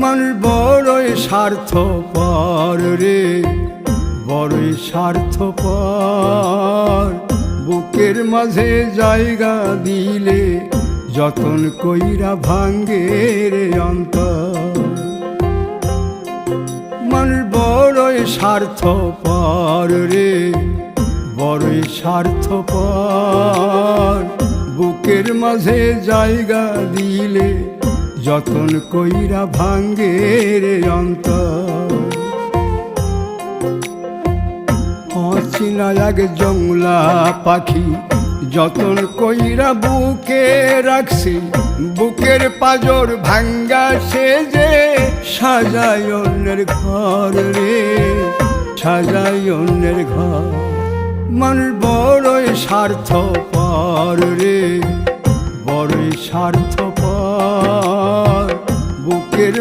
মানুষ বড়ই স্বার্থপর রে, বড়ই স্বার্থপর। বুকের মাঝে জায়গা দিলে যতন কইরা ভাঙ্গে রে অন্তর। মানুষ বড়ই স্বার্থপর রে, বড়ই স্বার্থপর। বুকের মাঝে জায়গা দিলে যতন কইরা ভাঙ্গে রে অন্তর। অচিনা এক জংলা পাখি যতন কইরা বুকে রাখছি, বুকের পাজর ভাঙ্গা সে যে সাজায় অন্যের ঘর রে, সাজায় অন্যের ঘর। মানুষ বড়ই স্বার্থপর রে, বড়ই স্বার্থপর। বুকের